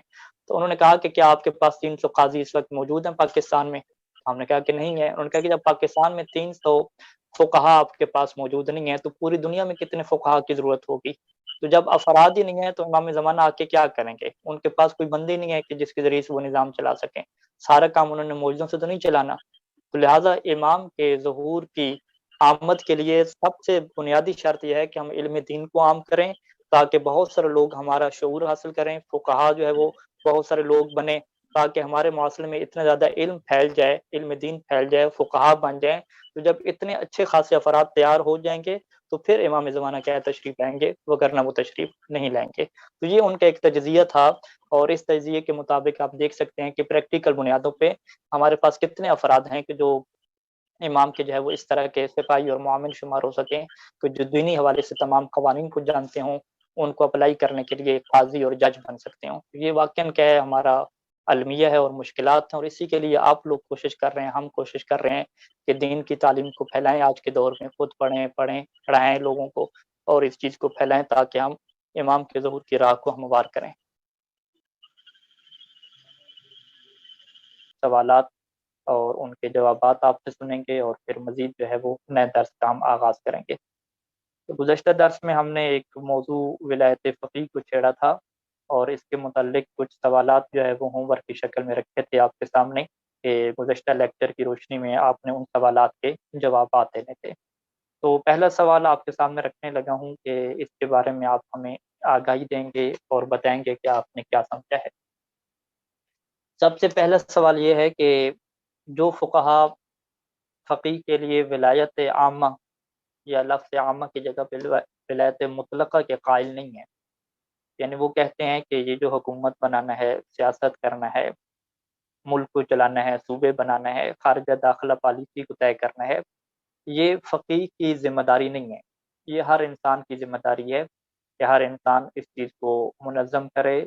تو انہوں نے کہا کہ کیا آپ کے پاس 300 قاضی اس وقت موجود ہیں پاکستان میں؟ ہم نے کہا کہ نہیں ہے۔ انہوں نے کہا کہ جب پاکستان میں 300 فقہا آپ کے پاس موجود نہیں ہیں تو پوری دنیا میں کتنے فقہا کی ضرورت ہوگی؟ تو جب افراد ہی نہیں ہیں تو امام زمانہ آ کے کیا کریں گے؟ ان کے پاس کوئی بندی نہیں ہے کہ جس کے ذریعے سے وہ نظام چلا سکیں، سارا کام انہوں نے معجزوں سے تو نہیں چلانا۔ تو لہٰذا امام کے ظہور کی آمد کے لیے سب سے بنیادی شرط یہ ہے کہ ہم علم دین کو عام کریں تاکہ بہت سارے لوگ ہمارا شعور حاصل کریں، فقہا جو ہے وہ بہت سارے لوگ بنے، تاکہ ہمارے معاشرے میں اتنا زیادہ علم پھیل جائے، علم دین پھیل جائے، فقہا بن جائیں، تو جب اتنے اچھے خاصے افراد تیار ہو جائیں گے تو پھر امام زمانہ کیا ہے تشریف لائیں گے، وگرنہ وہ تشریف نہیں لائیں گے۔ تو یہ ان کا ایک تجزیہ تھا، اور اس تجزیے کے مطابق آپ دیکھ سکتے ہیں کہ پریکٹیکل بنیادوں پہ ہمارے پاس کتنے افراد ہیں کہ جو امام کے جو ہے وہ اس طرح کے سپاہی اور معاون شمار ہو سکیں، کہ جو دینی حوالے سے تمام قوانین کو جانتے ہوں، ان کو اپلائی کرنے کے لیے قاضی اور جج بن سکتے ہوں۔ یہ واقعاً کیا ہے ہمارا المیہ ہے اور مشکلات ہیں، اور اسی کے لیے آپ لوگ کوشش کر رہے ہیں، ہم کوشش کر رہے ہیں کہ دین کی تعلیم کو پھیلائیں، آج کے دور میں خود پڑھائیں لوگوں کو، اور اس چیز کو پھیلائیں تاکہ ہم امام کے ظہور کی راہ کو ہموار کریں۔ سوالات اور ان کے جوابات آپ سے سنیں گے، اور پھر مزید جو ہے وہ نئے درس کا ہم آغاز کریں گے۔ تو گزشتہ درس میں ہم نے ایک موضوع ولایت فقیہ کو چھیڑا تھا، اور اس کے متعلق کچھ سوالات جو ہے وہ ہوم ورک کی شکل میں رکھے تھے آپ کے سامنے، کہ گزشتہ لیکچر کی روشنی میں آپ نے ان سوالات کے جوابات دینے تھے۔ تو پہلا سوال آپ کے سامنے رکھنے لگا ہوں کہ اس کے بارے میں آپ ہمیں آگاہی دیں گے اور بتائیں گے کہ آپ نے کیا سمجھا ہے۔ سب سے پہلا سوال یہ ہے کہ جو فقہا فقیہ کے لیے ولایت عامہ یا لفظ عامہ کی جگہ پہ ولایت مطلقہ کے قائل نہیں ہیں، یعنی وہ کہتے ہیں کہ یہ جو حکومت بنانا ہے، سیاست کرنا ہے، ملک کو چلانا ہے، صوبے بنانا ہے، خارجہ داخلہ پالیسی کو طے کرنا ہے، یہ فقیہ کی ذمہ داری نہیں ہے، یہ ہر انسان کی ذمہ داری ہے کہ ہر انسان اس چیز کو منظم کرے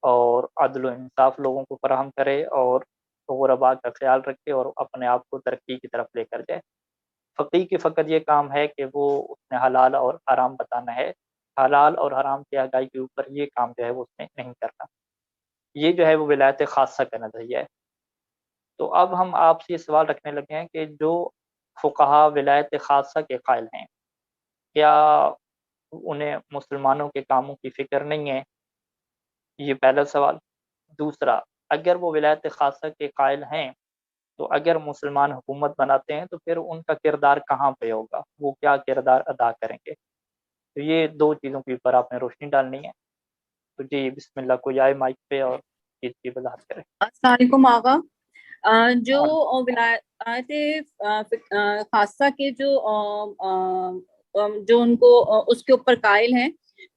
اور عدل و انصاف لوگوں کو فراہم کرے اور غرباء کا خیال رکھے اور اپنے آپ کو ترقی کی طرف لے کر جائے۔ فقیہ کی فقط یہ کام ہے کہ وہ اس نے حلال اور حرام بتانا ہے، حلال اور حرام کی آگاہی کے اوپر یہ کام جو ہے وہ اس نے نہیں کرنا۔ یہ جو ہے وہ ولایت خاصہ کا نظریہ ہے۔ تو اب ہم آپ سے یہ سوال رکھنے لگے ہیں کہ جو فقہا ولایت خاصہ کے قائل ہیں، کیا انہیں مسلمانوں کے کاموں کی فکر نہیں ہے؟ یہ پہلا سوال۔ دوسرا، اگر وہ ولایت خاصہ کے قائل ہیں تو اگر مسلمان حکومت بناتے ہیں تو پھر ان کا کردار کہاں پہ ہوگا، وہ کیا کردار ادا کریں گے؟ تو یہ دو چیزوں کے اوپر آپ نے روشنی ڈالنی ہے۔ تو جی بسم اللہ، کوئی آئے مائک پہ اور چیز کی وضاحت کرے۔ السلام علیکم آغا۔ جو ولایت خاصہ کے جو ان کو اس کے اوپر قائل ہیں،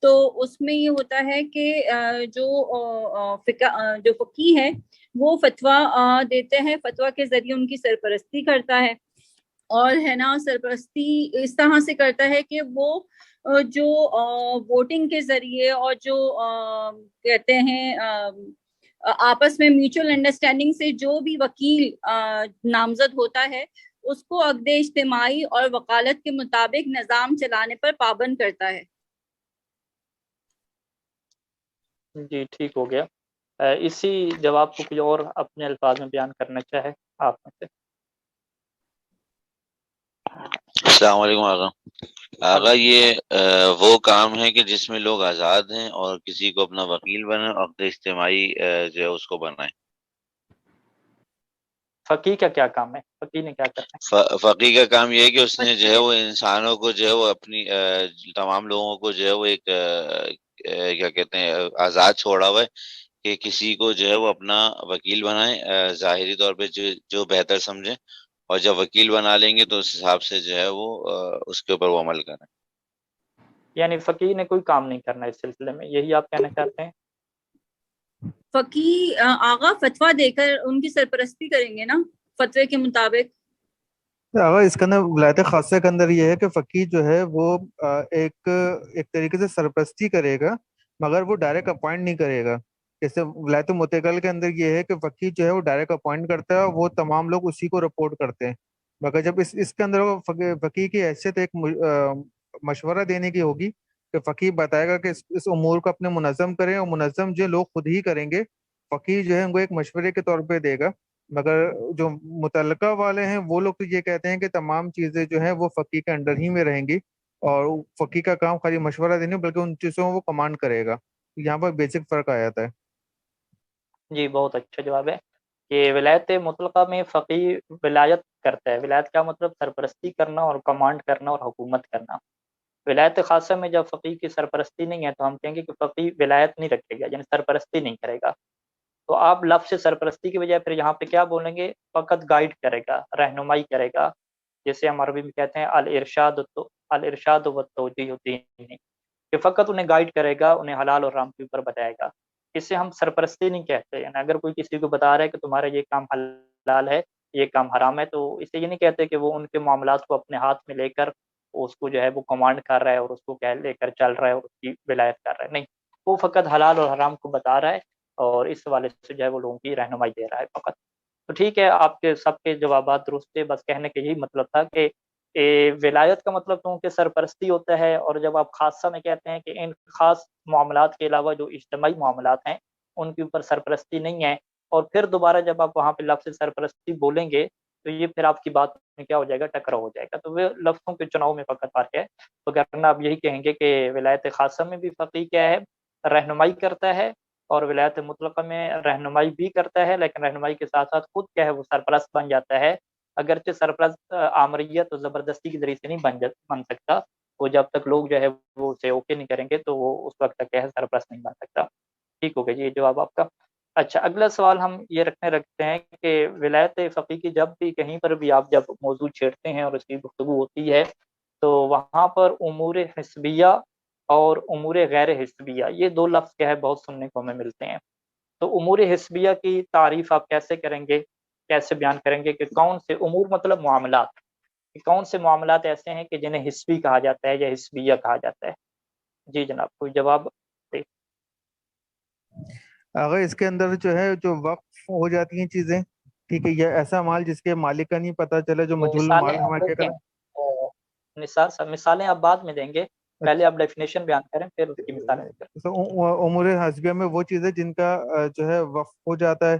تو اس میں یہ ہوتا ہے کہ جو فقیہ ہے وہ فتویٰ دیتے ہیں، فتویٰ کے ذریعے ان کی سرپرستی کرتا ہے، اور ہے نا سرپرستی اس طرح سے کرتا ہے کہ وہ جو ووٹنگ کے ذریعے اور جو کہتے ہیں آپس میں میوچل انڈرسٹینڈنگ سے جو بھی وکیل نامزد ہوتا ہے اس کو عقد اجتماعی اور وکالت کے مطابق نظام چلانے پر پابند کرتا ہے۔ جی ٹھیک ہو گیا۔ اسی جواب کو کوئی اور اپنے الفاظ میں بیان کرنا چاہے آپ میں سے؟ السلام علیکم آقا۔ آقا یہ وہ کام ہے کہ جس میں لوگ آزاد ہیں اور کسی کو اپنا وکیل بنائیں اور عقد اجتماعی جو ہے اس کو بنائیں۔ فقیہ کا کیا کام ہے؟ فقیہ نے کیا کرنا ہے؟ فقیہ کا کام یہ ہے کہ اس نے جو ہے وہ انسانوں کو جو ہے وہ اپنی تمام لوگوں کو جو ہے وہ ایک کیا کہتے ہیں آزاد چھوڑا ہوا ہے کہ کسی کو جو ہے وہ اپنا وکیل بنائیں ظاہری طور پہ جو بہتر سمجھیں، اور جب وکیل بنا لیں گے تو اس حساب سے جو ہے وہ اس کے اوپر وہ عمل کریں۔ یعنی فقیہ نے کوئی کام نہیں کرنا اس سلسلے میں، یہی آپ کہنا چاہتے ہیں؟ فقیہ آغا فتویٰ دے کر ان کی سرپرستی کریں گے نا فتوے کے مطابق۔ آغا اس کے اندر ولایت خاصہ کے اندر یہ ہے کہ فقیہ جو ہے وہ ایک طریقے سے سرپرستی کرے گا، مگر وہ ڈائریکٹ اپوائنٹ نہیں کرے گا۔ جیسے ولایت متکل کے اندر یہ ہے کہ فقیہ جو ہے وہ ڈائریکٹ اپوائنٹ کرتا ہے اور وہ تمام لوگ اسی کو رپورٹ کرتے ہیں، مگر جب اس کے اندر فقیہ کی حیثیت ایک مشورہ دینے کی ہوگی کہ فقیہ بتائے گا کہ اس امور کو اپنے منظم کریں، اور منظم جو لوگ خود ہی کریں گے، فقیہ جو ہے ان کو ایک مشورے کے طور پہ دے گا۔ مگر جو متعلقہ والے ہیں وہ لوگ تو یہ کہتے ہیں کہ تمام چیزیں جو ہیں وہ فقیہ کے انڈر ہی میں رہیں گی، اور فقیہ کا کام خالی مشورہ دینے بلکہ ان چیزوں وہ کمانڈ کرے گا۔ یہاں پر بیسک فرق آ جاتا ہے۔ جی بہت اچھا جواب ہے کہ ولایت مطلقہ میں فقیہ ولایت کرتا ہے۔ ولایت کا مطلب سرپرستی کرنا اور کمانڈ کرنا اور حکومت کرنا۔ ولایت خاصہ میں جب فقیہ کی سرپرستی نہیں ہے تو ہم کہیں گے کہ فقیہ ولایت نہیں رکھے گا، یعنی سرپرستی نہیں کرے گا۔ تو آپ لفظ سرپرستی کی بجائے پھر یہاں پہ کیا بولیں گے؟ فقط گائیڈ کرے گا، رہنمائی کرے گا، جیسے ہم عربی میں کہتے ہیں الارشاد و توجیہ الدین، کہ فقط انہیں گائیڈ کرے گا، انہیں حلال اور حرام کے اوپر بتائے گا. اسے ہم سرپرستی نہیں کہتے. یعنی اگر کوئی کسی کو بتا رہا ہے کہ تمہارا یہ کام حلال ہے، یہ کام حرام ہے، تو اسے یہ نہیں کہتے کہ وہ ان کے معاملات کو اپنے ہاتھ میں لے کر اس کو جو ہے وہ کمانڈ کر رہا ہے اور اس کو لے کر چل رہا ہے اور اس کی ولایت کر رہا ہے. نہیں، وہ فقط حلال اور حرام کو بتا رہا ہے اور اس حوالے سے جو ہے وہ لوگوں کی رہنمائی دے رہا ہے فقط. تو ٹھیک ہے، آپ کے سب کے جوابات درست تھے. بس کہنے کا یہی مطلب تھا کہ ولایت کا مطلب تو کہ سرپرستی ہوتا ہے، اور جب آپ خاصہ میں کہتے ہیں کہ ان خاص معاملات کے علاوہ جو اجتماعی معاملات ہیں ان کے اوپر سرپرستی نہیں ہے، اور پھر دوبارہ جب آپ وہاں پہ لفظ سرپرستی بولیں گے تو یہ پھر آپ کی بات میں کیا ہو جائے گا؟ ٹکراؤ ہو جائے گا. تو وہ لفظوں کے چناؤ میں فقط فرق ہے. تو کرنا آپ یہی کہیں گے کہ ولایت خاصہ میں بھی فقیہ کیا ہے؟ رہنمائی کرتا ہے، اور ولایت مطلقہ میں رہنمائی بھی کرتا ہے، لیکن رہنمائی کے ساتھ ساتھ خود کیا ہے وہ سرپرست بن جاتا ہے. اگرچہ سرپرست آمریت اور زبردستی کے ذریعے سے نہیں بن سکتا، وہ جب تک لوگ جو ہے وہ اسے اوکے نہیں کریں گے تو وہ اس وقت تک کیا ہے سرپرست نہیں بن سکتا. ٹھیک ہو گیا جی یہ جواب آپ کا. اچھا، اگلا سوال ہم یہ رکھتے ہیں کہ ولایت فقیہ کی جب بھی کہیں پر بھی آپ جب موضوع چھیڑتے ہیں اور اس کی گفتگو ہوتی ہے تو وہاں پر امور حسبیہ اور امور غیر حسبیہ یہ دو لفظ کیا ہے بہت سننے کو ہمیں ملتے ہیں. تو امور حسبیہ کی تعریف آپ کیسے کریں گے، کیسے بیان کریں گے کہ کون سے امور مطلب معاملات، کہ کون سے معاملات ایسے ہیں کہ جنہیں حسبی کہا جاتا ہے یا حسبیہ کہا جاتا ہے؟ جی جناب، کوئی جواب دے. اگر اس کے اندر جو ہے جو وقف ہو جاتی ہیں چیزیں، ٹھیک ہے، یہ ایسا مال جس کے مالک کا نہیں پتہ چلا، جو وہ مجہول مثالیں مال ہمارے کیا کریں. نثار صاحب مثالیں آپ بعد میں دیں گے، پہلے آپ ڈیفینیشن بیان کریں پھر اس کی مثالیں دیں گے. تو امور حسبیہ میں وہ چیزیں جن کا جو ہے وقف ہو جاتا ہے،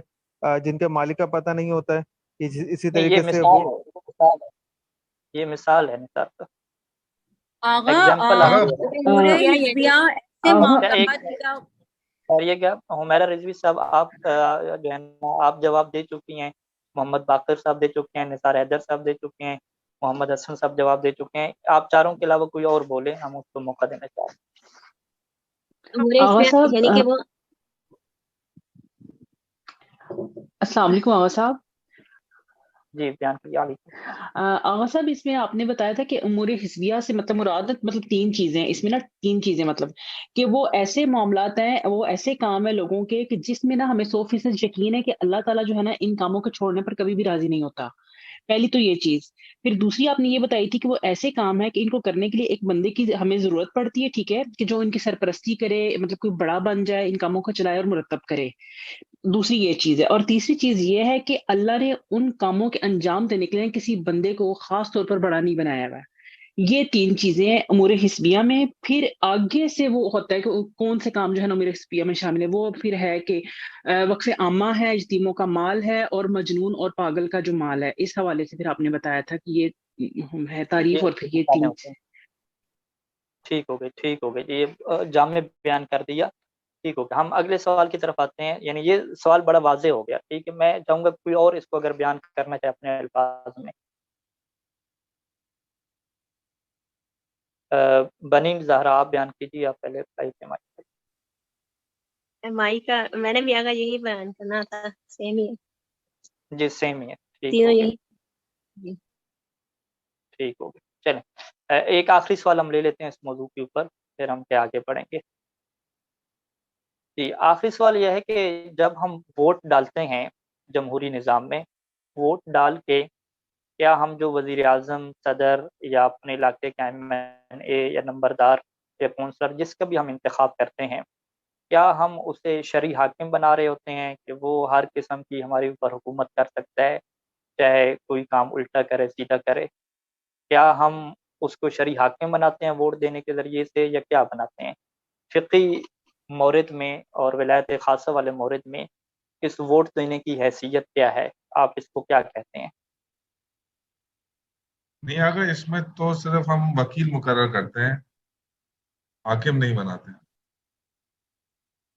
جن کے مالک کا پتہ نہیں ہوتا ہے، اسی نہیں، یہ طریقے سے مثال ہے، یہ مثال ہے نثار صاحب. آغا ایگزامپل آپ امور حسبیہ ایسے معاملات کا اور یہ کیا حمیرہ رضوی صاحب آپ جو ہے آپ جواب دے چکی ہیں، محمد باقر صاحب دے چکے ہیں، نثار حیدر صاحب دے چکے ہیں، محمد حسن صاحب جواب دے چکے ہیں. آپ چاروں کے علاوہ کوئی اور بولے، ہم اس کو موقع دینا چاہتے ہیں. آغا صاحب یعنی کہ وہ السلام علیکم آغا صاحب. جی بیان کیجیے. آغا صاحب اس میں آپ نے بتایا تھا کہ امور حسبیہ سے مطلب مراد مطلب تین چیزیں، اس میں نا تین چیزیں مطلب کہ وہ ایسے معاملات ہیں، وہ ایسے کام ہیں لوگوں کے کہ جس میں نا ہمیں 100% یقین ہے کہ اللہ تعالیٰ جو ہے نا ان کاموں کو چھوڑنے پر کبھی بھی راضی نہیں ہوتا. پہلی تو یہ چیز. پھر دوسری آپ نے یہ بتائی تھی کہ وہ ایسے کام ہے کہ ان کو کرنے کے لیے ایک بندے کی ہمیں ضرورت پڑتی ہے، ٹھیک ہے، کہ جو ان کی سرپرستی کرے، مطلب کوئی بڑا بن جائے، ان کاموں کو چلائے اور مرتب کرے. دوسری یہ چیز ہے. اور تیسری چیز یہ ہے کہ اللہ نے ان کاموں کے انجام دینے کے لیے کسی بندے کو خاص طور پر بڑا نہیں بنایا ہوا. یہ تین چیزیں امور حسبیہ میں. پھر آگے سے وہ ہوتا ہے کہ کون سے کام جو ہے نا امور حسبیہ میں شامل ہے. وہ پھر ہے کہ وقف عامہ ہے، یتیموں کا مال ہے، اور مجنون اور پاگل کا جو مال ہے. اس حوالے سے پھر آپ نے بتایا تھا کہ یہ ہے تعریف اور پھر یہ تین. ٹھیک ہو گئی یہ جامع بیان کر دیا. ٹھیک ہو گیا، ہم اگلے سوال کی طرف آتے ہیں. یعنی یہ سوال بڑا واضح ہو گیا. ٹھیک ہے، میں چاہوں گا کوئی اور اس کو اگر بیان کرنا چاہے اپنے الفاظ میں. بنی زہرا آپ بیان کیجیے. آپ پہلے مائی کا میں نے بھی آگا یہی بیان کرنا تھا، سیم ہی ہے. جی سیم ہی ہے. تینوں یہی. جی ٹھیک ہو گیا. چلیں ایک آخری سوال ہم لے لیتے ہیں اس موضوع کے اوپر، پھر ہم کیا آگے بڑھیں گے. جی آخری سوال یہ ہے کہ جب ہم ووٹ ڈالتے ہیں جمہوری نظام میں، ووٹ ڈال کے کیا ہم جو وزیر اعظم، صدر یا اپنے علاقے کا MNA یا نمبردار یا کونسلر جس کا بھی ہم انتخاب کرتے ہیں، کیا ہم اسے شرعی حاکم بنا رہے ہوتے ہیں کہ وہ ہر قسم کی ہمارے اوپر حکومت کر سکتا ہے، چاہے کوئی کام الٹا کرے سیدھا کرے؟ کیا ہم اس کو شرعی حاکم بناتے ہیں ووٹ دینے کے ذریعے سے، یا کیا بناتے ہیں؟ فقہی مورد میں اور ولایت خاصہ والے مورد میں اس ووٹ دینے کی حیثیت کیا ہے؟ آپ اس کو کیا کہتے ہیں؟ نہیں اگر اس میں تو صرف ہم وکیل مقرر کرتے ہیں، حاکم نہیں بناتے.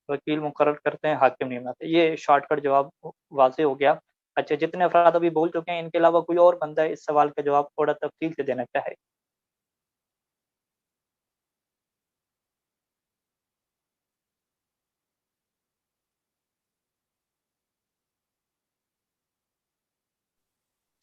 وکیل مقرر کرتے ہیں، حاکم نہیں بناتے. یہ شارٹ کٹ جواب واضح ہو گیا. اچھا، جتنے افراد ابھی بول چکے ہیں ان کے علاوہ کوئی اور بندہ ہے اس سوال کا جواب تھوڑا تفصیل سے دینا چاہے؟